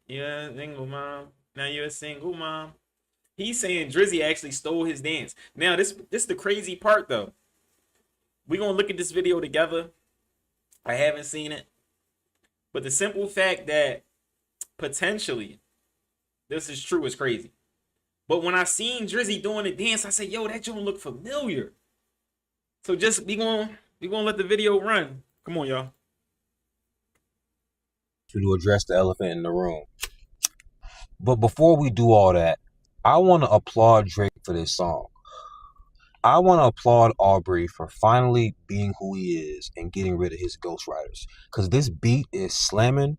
You're a single mom. Now you're a single mom. He's saying Drizzy actually stole his dance. Now this is the crazy part though. We're gonna look at this video together. I haven't seen it. But the simple fact that potentially this is true is crazy. But when I seen Drizzy doing the dance, I said, yo, that don't look familiar. So just we gonna let the video run. Come on, y'all. To address the elephant in the room. But before we do all that, I want to applaud Drake for this song. I want to applaud Aubrey for finally being who he is and getting rid of his ghostwriters. Because this beat is slamming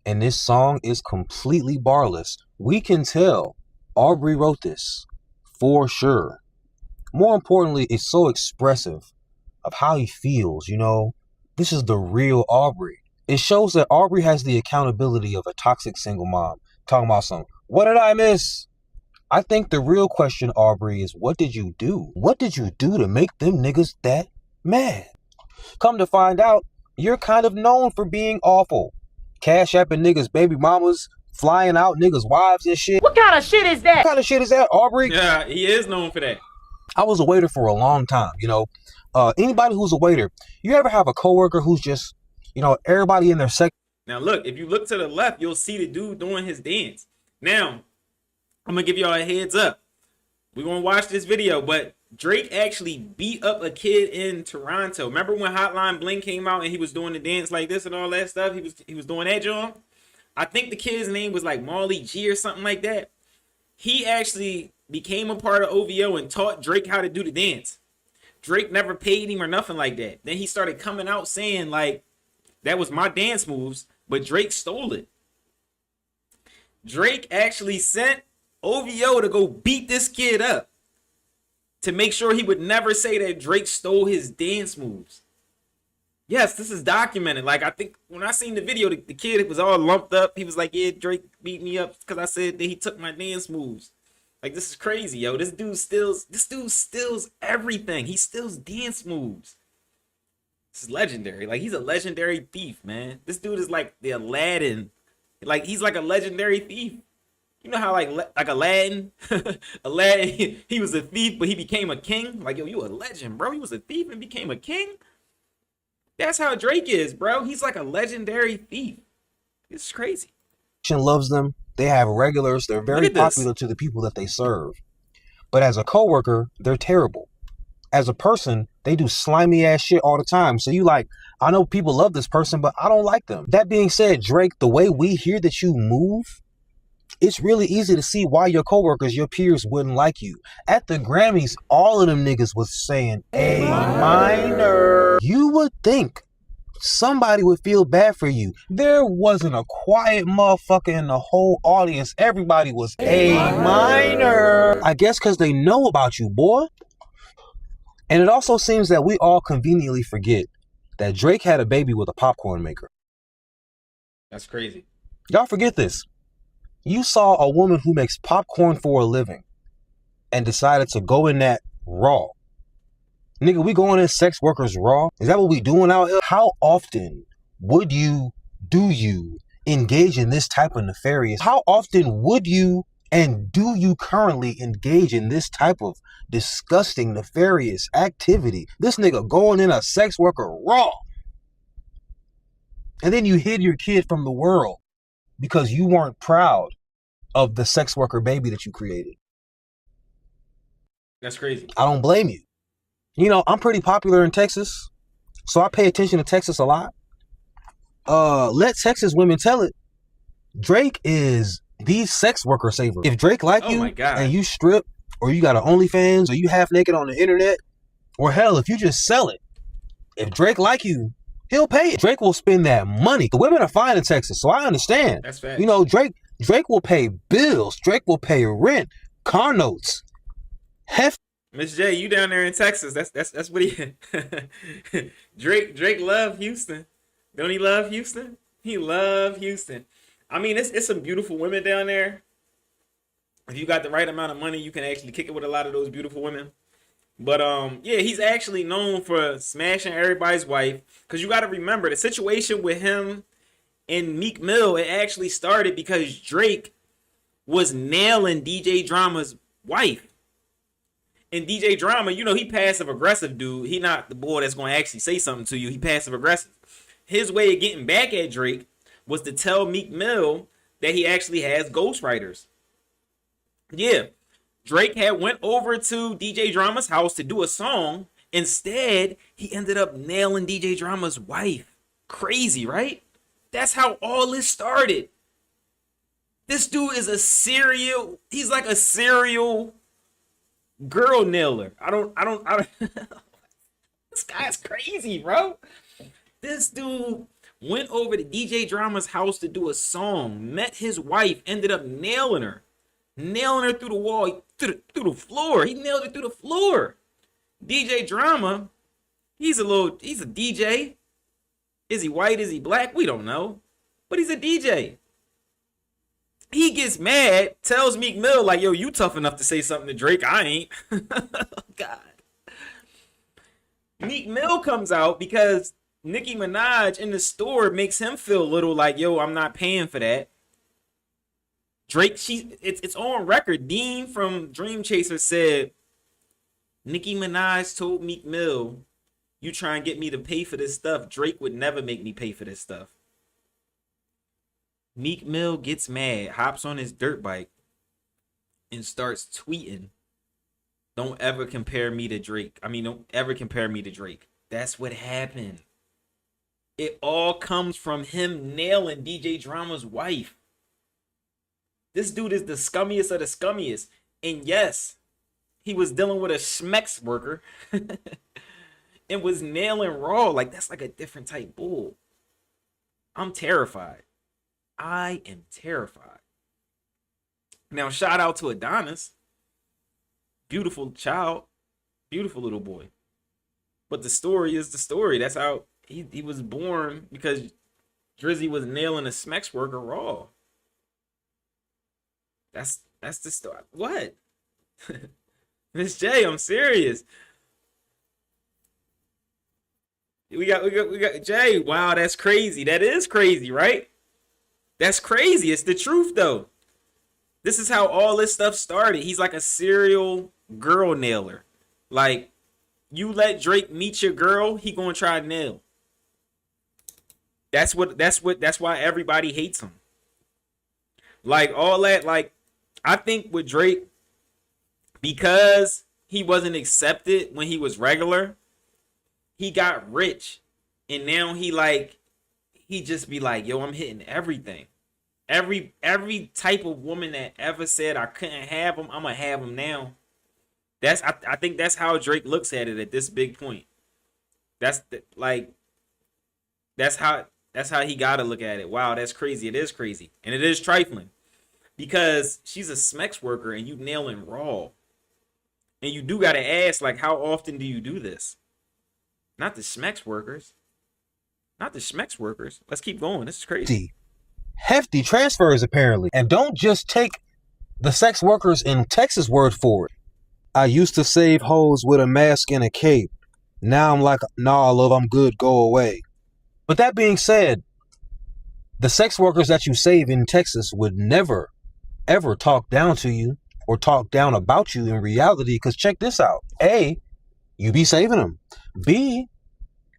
and this song is completely barless. We can tell Aubrey wrote this for sure. More importantly, it's so expressive of how he feels, you know. This is the real Aubrey. It shows that Aubrey has the accountability of a toxic single mom. Talking about something. What did I miss? I think the real question, Aubrey, is what did you do? What did you do to make them niggas that mad? Come to find out, you're kind of known for being awful. Cash apping niggas, baby mamas, flying out niggas' wives and shit. What kind of shit is that? What kind of shit is that, Aubrey? Yeah, he is known for that. I was a waiter for a long time, you know. Anybody who's a waiter, you ever have a coworker who's just, you know, everybody in their section. Now look, if you look to the left, you'll see the dude doing his dance. Now, I'm gonna give y'all a heads up. We're gonna watch this video, but Drake actually beat up a kid in Toronto. Remember when Hotline Bling came out and he was doing the dance like this and all that stuff? He was doing that, John. I think the kid's name was like Marley G or something like that. He actually became a part of OVO and taught Drake how to do the dance. Drake never paid him or nothing like that. Then he started coming out saying like, that was my dance moves, but Drake stole it. Drake actually sent OVO to go beat this kid up to make sure he would never say that Drake stole his dance moves. Yes, this is documented. Like, I think when I seen the video, the kid was all lumped up. He was like, yeah, Drake beat me up because I said that he took my dance moves. Like, this is crazy, yo. This dude steals everything. He steals dance moves. This is legendary. Like, he's a legendary thief, man. This dude is like the Aladdin. Like, he's like a legendary thief. You know how like Aladdin, Aladdin, he was a thief, but he became a king. Like, yo, you a legend, bro. He was a thief and became a king. That's how Drake is, bro. He's like a legendary thief. It's crazy. Loves them. They have regulars. They're very popular to the people that they serve. But as a coworker, they're terrible. As a person, they do slimy ass shit all the time. So you like, I know people love this person, but I don't like them. That being said, Drake, the way we hear that you move, it's really easy to see why your coworkers, your peers wouldn't like you. At the Grammys, all of them niggas was saying A minor. You would think somebody would feel bad for you. There wasn't a quiet motherfucker in the whole audience. Everybody was A minor. I guess because they know about you, boy. And it also seems that we all conveniently forget that Drake had a baby with a popcorn maker. That's crazy. Y'all forget this. You saw a woman who makes popcorn for a living and decided to go in that raw. Nigga, we going in sex workers raw? Is that what we doing out here? How often would you engage in this type of nefarious? How often would you and do you currently engage in this type of disgusting, nefarious activity? This nigga going in a sex worker raw. And then you hid your kid from the world because you weren't proud of the sex worker baby that you created. That's crazy. I don't blame you. You know, I'm pretty popular in Texas, so I pay attention to Texas a lot. Let Texas women tell it. Drake is the sex worker saver. If Drake like you and you strip, or you got an OnlyFans, or you half naked on the internet, or hell, if you just sell it, if Drake like you, he'll pay it. Drake will spend that money. The women are fine in Texas, so I understand. That's fact. You know, Drake will pay bills. Drake will pay rent, car notes. Miss J, you down there in Texas? That's what he. Drake love Houston. Don't he love Houston? He love Houston. I mean, it's some beautiful women down there. If you got the right amount of money, you can actually kick it with a lot of those beautiful women. But yeah, he's actually known for smashing everybody's wife. Because you got to remember the situation with him In Meek Mill, it actually started because Drake was nailing DJ Drama's wife. And DJ Drama, you know, he passive aggressive dude. He not the boy that's going to actually say something to you. He passive aggressive. His way of getting back at Drake was to tell Meek Mill that he actually has ghostwriters. Yeah, Drake had went over to DJ Drama's house to do a song. Instead, he ended up nailing DJ Drama's wife. Crazy, right? That's how all this started. This dude is he's like a serial girl nailer. I don't This guy's crazy, bro. This dude went over to DJ Drama's house to do a song, met his wife, ended up nailing her through the wall, through the floor. He nailed her through the floor. DJ Drama, he's a DJ. Is he white? Is he black? We don't know. But he's a DJ. He gets mad, tells Meek Mill, like, yo, you tough enough to say something to Drake. I ain't. God. Meek Mill comes out because Nicki Minaj in the store makes him feel a little like, yo, I'm not paying for that. Drake, it's on record. Dean from Dream Chaser said, Nicki Minaj told Meek Mill, you try and get me to pay for this stuff. Drake would never make me pay for this stuff. Meek Mill gets mad, hops on his dirt bike, and starts tweeting, don't ever compare me to Drake. Don't ever compare me to Drake. That's what happened. It all comes from him nailing DJ Drama's wife. This dude is the scummiest of the scummiest. And yes, he was dealing with a schmex worker and was nailing Raw. Like, that's like a different type bull. I'm terrified. I am terrified. Now, shout out to Adonis. Beautiful child. Beautiful little boy. But the story is the story. That's how he was born, because Drizzy was nailing a Smex worker Raw. That's the story. What? Miss J, I'm serious. We got Jay. Wow, that's crazy. That is crazy, right? That's crazy. It's the truth, though. This is how all this stuff started. He's like a serial girl nailer. Like, you let Drake meet your girl, he gonna try to nail. That's why everybody hates him. Like, all that, like, I think with Drake, because he wasn't accepted when he was regular, he got rich. And now he just be like, yo, I'm hitting everything. Every type of woman that ever said I couldn't have him, I'm gonna have him now. I think that's how Drake looks at it at this big point. That's how he gotta look at it. Wow, that's crazy. It is crazy. And it is trifling. Because she's a Smex worker and you nailing Raw. And you do gotta ask, like, how often do you do this? Not the Smex workers. Not the Smex workers. Let's keep going. This is crazy. Hefty transfers, apparently. And don't just take the sex workers in Texas word for it. I used to save hoes with a mask and a cape. Now I'm like, nah, love, I'm good, go away. But that being said, the sex workers that you save in Texas would never, ever talk down to you or talk down about you in reality. Because check this out. A, you be saving them. B,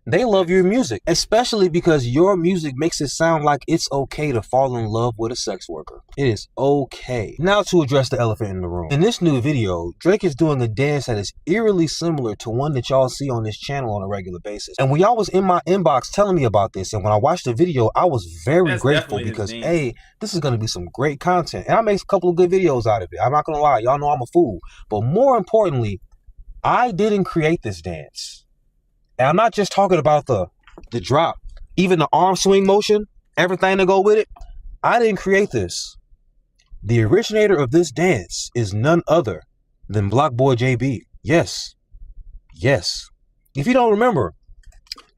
they love your music, especially because your music makes it sound like it's okay to fall in love with a sex worker. It is okay. Now to address the elephant in the room. In this new video, Drake is doing a dance that is eerily similar to one that y'all see on this channel on a regular basis. And when y'all was in my inbox telling me about this, and when I watched the video, I was very grateful because A, this is going to be some great content. And I made a couple of good videos out of it. I'm not going to lie. Y'all know I'm a fool. But more importantly, I didn't create this dance. And I'm not just talking about the drop, even the arm swing motion, everything to go with it. I didn't create this. The originator of this dance is none other than Block Boy JB. Yes. Yes. If you don't remember,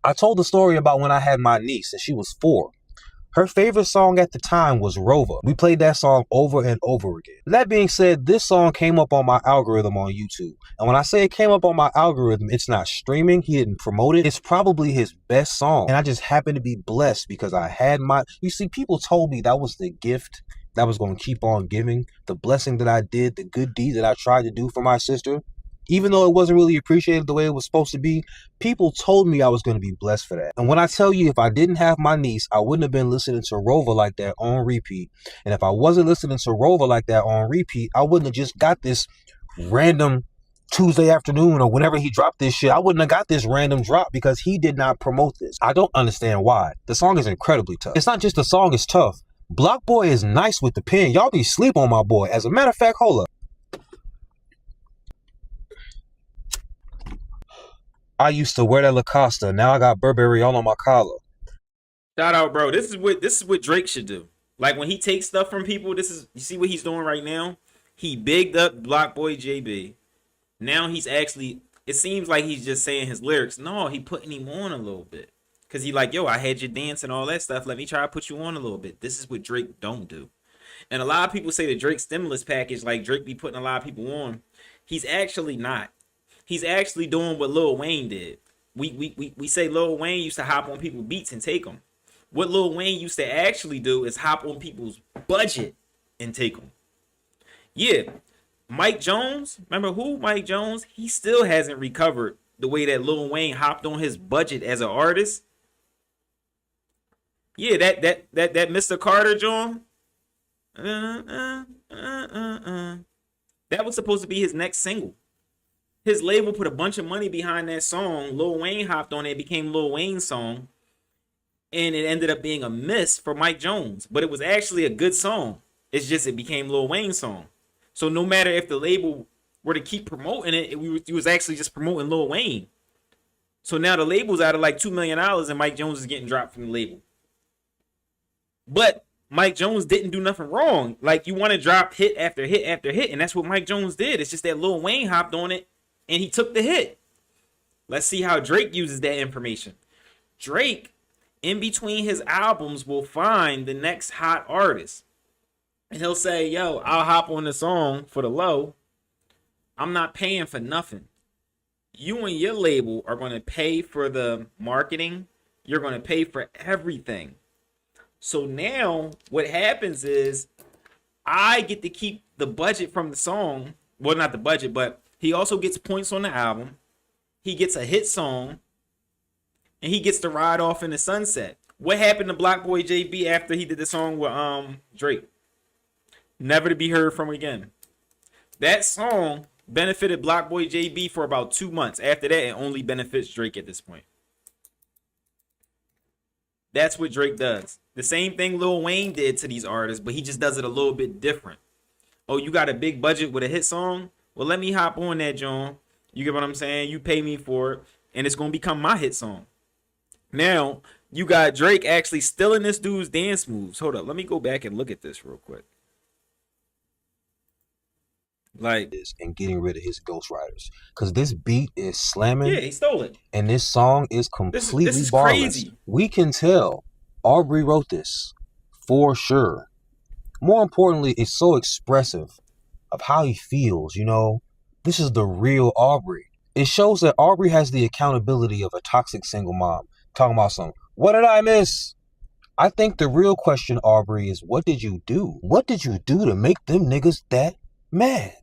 I told the story about when I had my niece and she was 4. Her favorite song at the time was Rover. We played that song over and over again. That being said, this song came up on my algorithm on YouTube. And when I say it came up on my algorithm, it's not streaming. He didn't promote it. It's probably his best song. And I just happened to be blessed because I had you see, people told me that was the gift that was going to keep on giving, the blessing that I did, the good deed that I tried to do for my sister. Even though it wasn't really appreciated the way it was supposed to be, people told me I was going to be blessed for that. And when I tell you, if I didn't have my niece, I wouldn't have been listening to Rover like that on repeat. And if I wasn't listening to Rover like that on repeat, I wouldn't have just got this random Tuesday afternoon or whenever he dropped this shit. I wouldn't have got this random drop because he did not promote this. I don't understand why. The song is incredibly tough. It's not just the song is tough. Block Boy is nice with the pen. Y'all be sleep on my boy. As a matter of fact, hold up. I used to wear that Lacoste. Now I got Burberry all on my collar. Shout out, bro. This is what Drake should do. Like when he takes stuff from people, you see what he's doing right now? He bigged up Block Boy JB. Now he's actually, it seems like he's just saying his lyrics. No, he putting him on a little bit. Cause he like, yo, I had you dance and all that stuff. Let me try to put you on a little bit. This is what Drake don't do. And a lot of people say the Drake stimulus package, like Drake be putting a lot of people on. He's actually not. He's actually doing what Lil Wayne did. We say Lil Wayne used to hop on people's beats and take them. What Lil Wayne used to actually do is hop on people's budget and take them. Yeah, Mike Jones, remember who? Mike Jones, he still hasn't recovered the way that Lil Wayne hopped on his budget as an artist. Yeah, that Mr. Carter John. That was supposed to be his next single. His label put a bunch of money behind that song. Lil Wayne hopped on it. It became Lil Wayne's song. And it ended up being a miss for Mike Jones. But it was actually a good song. It's just it became Lil Wayne's song. So no matter if the label were to keep promoting it, it was actually just promoting Lil Wayne. So now the label's out of like $2 million and Mike Jones is getting dropped from the label. But Mike Jones didn't do nothing wrong. Like, you want to drop hit after hit after hit, and that's what Mike Jones did. It's just that Lil Wayne hopped on it and he took the hit. Let's see how Drake uses that information. Drake, in between his albums, will find the next hot artist. And he'll say, yo, I'll hop on the song for the low. I'm not paying for nothing. You and your label are going to pay for the marketing. You're going to pay for everything. So now what happens is I get to keep the budget from the song. Well, not the budget, but he also gets points on the album. He gets a hit song. And he gets to ride off in the sunset. What happened to Block Boy JB after he did the song with Drake? Never to be heard from again. That song benefited Block Boy JB for about 2 months. After that, it only benefits Drake at this point. That's what Drake does. The same thing Lil Wayne did to these artists, but he just does it a little bit different. Oh, you got a big budget with a hit song? Well, let me hop on that, John. You get what I'm saying? You pay me for it, and it's going to become my hit song. Now, you got Drake actually stealing this dude's dance moves. Hold up. Let me go back and look at this real quick. Like this and getting rid of his ghostwriters. Because this beat is slamming. Yeah, he stole it. And this song is completely this is barless. crazy. We can tell Aubrey wrote this for sure. More importantly, it's so expressive of how he feels, you know. This is the real Aubrey. It shows that Aubrey has the accountability of a toxic single mom. Talking about some, what did I miss? I think the real question, Aubrey, is what did you do? What did you do to make them niggas that mad?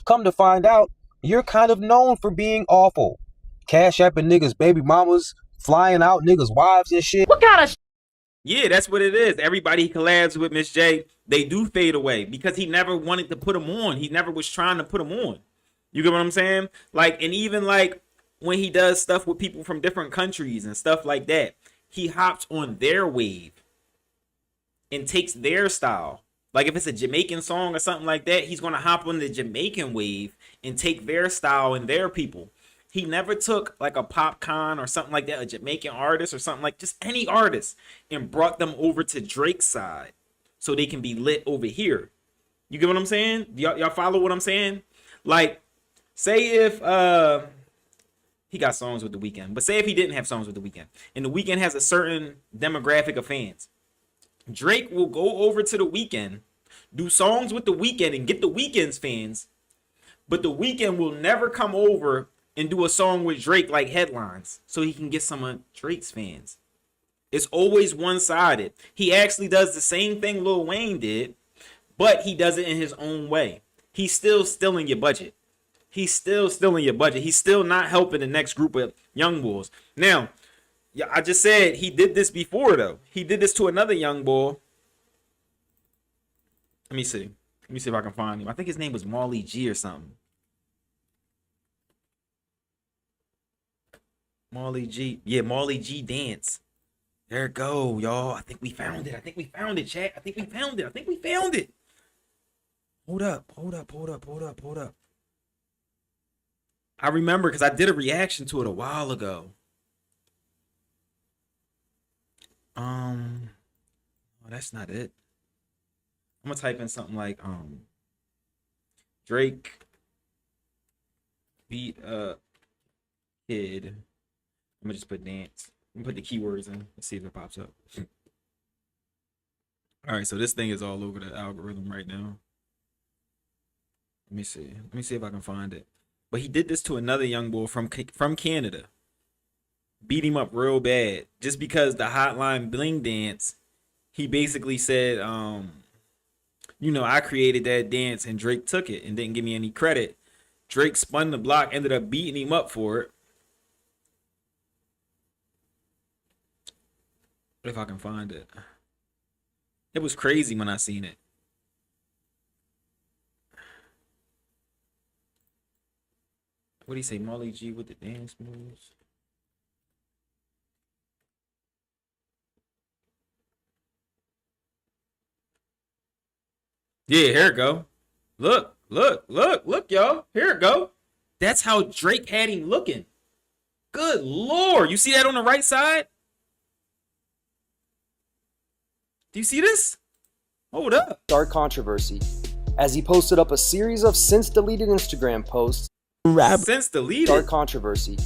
Come to find out, you're kind of known for being awful. Cash apping niggas, baby mamas, flying out niggas' wives and shit. What kind of Yeah, that's what it is. Everybody he collabs with Miss J, they do fade away because he never wanted to put them on. He never was trying to put them on. You get what I'm saying? Like, and even like when he does stuff with people from different countries and stuff like that, he hops on their wave and takes their style. Like if it's a Jamaican song or something like that, he's going to hop on the Jamaican wave and take their style and their people. He never took like a Popcaan or something like that, a Jamaican artist or something like just any artist, and brought them over to Drake's side so they can be lit over here. You get what I'm saying? Y'all follow what I'm saying? Like, say if he got songs with The Weeknd, but say if he didn't have songs with The Weeknd, and The Weeknd has a certain demographic of fans, Drake will go over to the Weeknd, do songs with the Weeknd and get the Weeknd's fans, but the Weeknd will never come over and do a song with Drake like headlines so he can get some of Drake's fans. It's always one-sided. He actually does the same thing Lil Wayne did, but he does it in his own way. He's still stealing your budget. He's still stealing your budget. He's still not helping the next group of young bulls. Now, yeah, I just said he did this before, though. He did this to another young bull. Let me see. Let me see if I can find him. I think his name was Molly G or something. Molly G. Yeah, Molly G Dance. There it go, y'all. I think we found it. I think we found it, chat. I think we found it. I think we found it. Hold up. I remember because I did a reaction to it a while ago. Oh, that's not it. I'm gonna type in something like Drake beat a kid. I'm gonna just put dance. I'm gonna put the keywords in. Let's see if it pops up. All right, so this thing is all over the algorithm right now. Let me see. Let me see if I can find it. But he did this to another young boy from Canada. Beat him up real bad just because the Hotline Bling dance. He basically said, I created that dance and Drake took it and didn't give me any credit. Drake spun the block, ended up beating him up for it. What if I can find it? It was crazy when I seen it. What do you say, Molly G with the dance moves? Yeah, here it go. Look, y'all. Here it go. That's how Drake had him looking. Good Lord. You see that on the right side? Do you see this? Hold up. Start controversy as he posted up a series of since deleted Instagram posts. Since deleted? Start controversy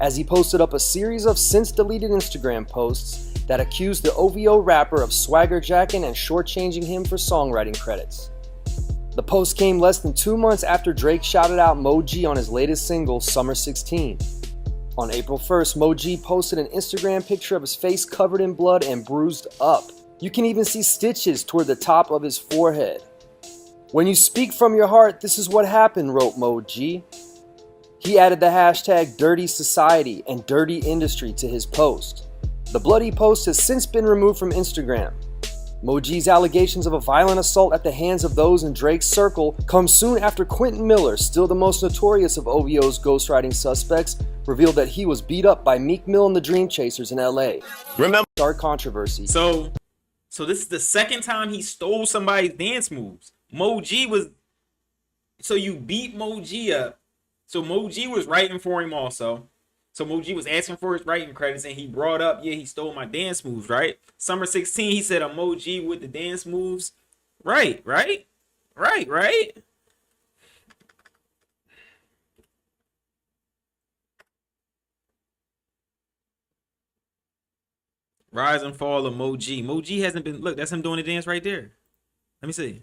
as he posted up a series of since deleted Instagram posts that accused the OVO rapper of swagger jacking and shortchanging him for songwriting credits. The post came less than 2 months after Drake shouted out Mo G on his latest single, Summer 16. On April 1st, Mo G posted an Instagram picture of his face covered in blood and bruised up. You can even see stitches toward the top of his forehead. When you speak from your heart, this is what happened, wrote Mo G. He added the hashtag Dirty Society and Dirty Industry to his post. The bloody post has since been removed from Instagram. Mo G's allegations of a violent assault at the hands of those in Drake's circle come soon after Quentin Miller, still the most notorious of OVO's ghostwriting suspects, revealed that he was beat up by Meek Mill and the Dream Chasers in LA. Remember, start controversy. So this is the second time he stole somebody's dance moves. Mo G was... So you beat Mo G up. So Mo G was writing for him also. So Mo G was asking for his writing credits and he brought up, yeah, he stole my dance moves, right? Summer 16, he said, Mo G with the dance moves. Right. Rise and fall of Mo G. Mo G hasn't been... Look, that's him doing the dance right there. Let me see.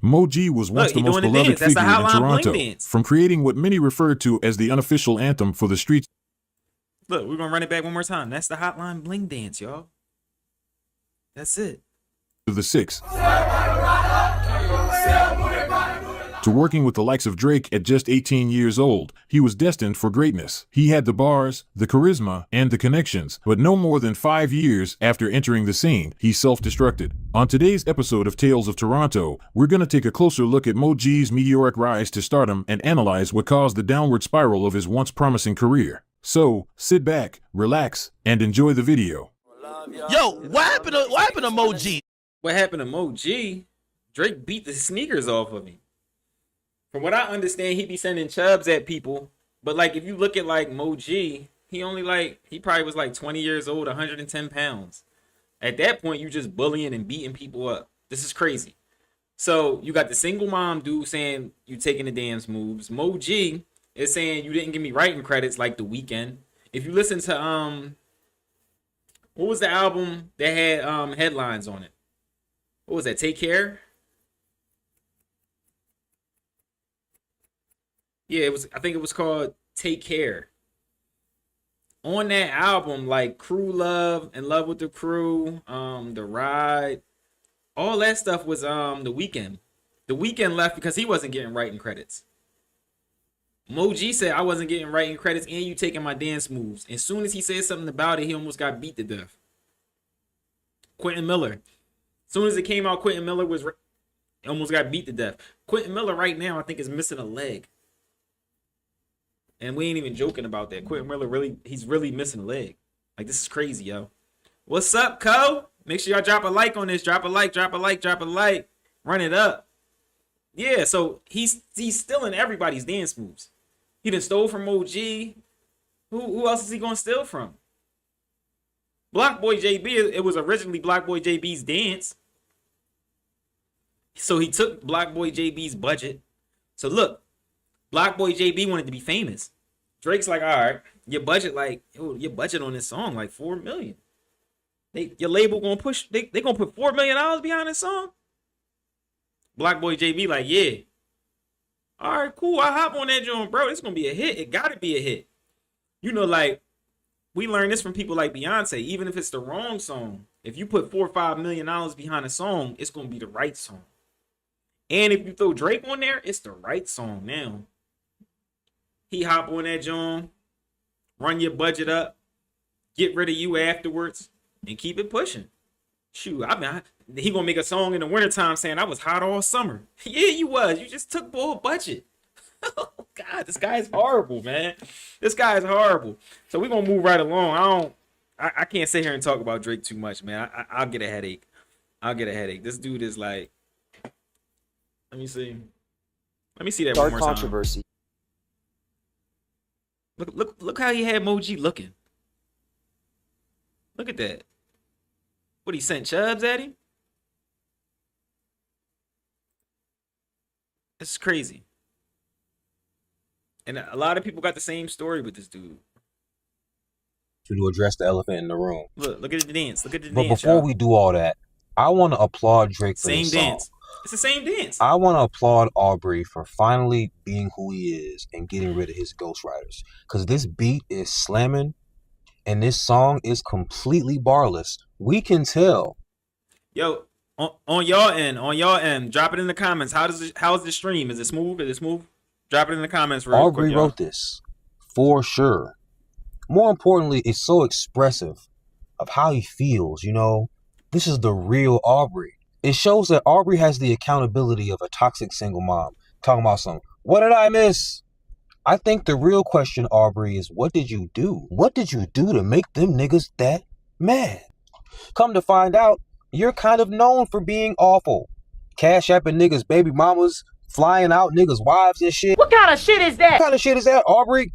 Mo G was once the most beloved figure in Toronto, from creating what many referred to as the unofficial anthem for the streets. Look, we're going to run it back one more time. That's the Hotline Bling dance, y'all. That's it. To the six. To working with the likes of Drake at just 18 years old, he was destined for greatness. He had the bars, the charisma, and the connections, but no more than 5 years after entering the scene, he self-destructed. On today's episode of Tales of Toronto, we're going to take a closer look at Mo G's meteoric rise to stardom and analyze what caused the downward spiral of his once promising career. So, sit back, relax, and enjoy the video. Yo, what happened to Mo G? What happened to Mo G? Drake beat the sneakers off of him. From what I understand, he be sending chubs at people. But like, if you look at like Mo G, he probably was like 20 years old, 110 pounds. At that point, you just bullying and beating people up. This is crazy. So you got the single mom dude saying you taking the dance moves. Mo G is saying you didn't give me writing credits like The Weeknd. If you listen to What was the album that had headlines on it? What was that? Take Care? Yeah, it was. I think it was called Take Care. On that album, like Crew Love, In Love with the Crew, The Ride, all that stuff was The Weeknd. The Weeknd left because he wasn't getting writing credits. Mo G said I wasn't getting writing credits and you taking my dance moves. As soon as he said something about it, he almost got beat to death. Quentin Miller. As soon as it came out, Quentin Miller almost got beat to death. Quentin Miller right now, I think, is missing a leg. And we ain't even joking about that. Quentin Miller he's really missing a leg. Like, this is crazy, yo. What's up, Co? Make sure y'all drop a like on this. Drop a like, drop a like, drop a like. Run it up. Yeah, so he's stealing everybody's dance moves. He done stole from OG. Who else is he gonna steal from? Block Boy JB, it was originally Block Boy JB's dance. So he took Block Boy JB's budget. So look, Block Boy JB wanted to be famous. Drake's like, all right, your budget on this song like $4 million. Your label gonna push, they gonna put $4 million behind this song? Block Boy JB like, yeah. All right, cool. I hop on that joint, bro. It's gonna be a hit. It gotta be a hit. You know, like, we learned this from people like Beyonce. Even if it's the wrong song, if you put $4 or $5 million behind a song, it's gonna be the right song. And if you throw Drake on there, it's the right song now. He hop on that joint, run your budget up, get rid of you afterwards, and keep it pushing. Shoot, he gonna make a song in the wintertime saying I was hot all summer. Yeah, you was. You just took full budget. Oh God, this guy is horrible, man. This guy is horrible. So we're gonna move right along. I can't sit here and talk about Drake too much, man. I'll get a headache. This dude is like, let me see that one Dark more time. controversy. Look how he had Moji looking. Look at that. What, he sent Chubbs at him? This is crazy. And a lot of people got the same story with this dude. To address the elephant in the room. Look at the dance. Look at the But dance. before y'all. we do all that, I want to applaud Drake for Same this dance. song. It's the same dance. I want to applaud Aubrey for finally being who he is and getting rid of his ghostwriters. Because this beat is slamming and this song is completely barless. We can tell. Yo, on y'all end, drop it in the comments. How's the stream? Is it smooth? Drop it in the comments real Aubrey quick, y'all. wrote this for sure. More importantly, it's so expressive of how he feels, you know. This is the real Aubrey. It shows that Aubrey has the accountability of a toxic single mom. Talking about something. What did I miss? I think the real question, Aubrey, is what did you do? What did you do to make them niggas that mad? Come to find out, you're kind of known for being awful. Cash apping niggas, baby mamas, flying out niggas' wives and shit. What kind of shit is that? What kind of shit is that, Aubrey?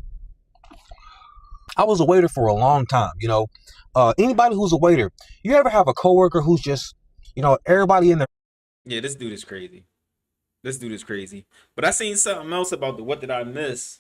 I was a waiter for a long time, you know. Anybody who's a waiter, you ever have a coworker who's just, you know, everybody in there. Yeah, this dude is crazy. But I seen something else about the what did I miss?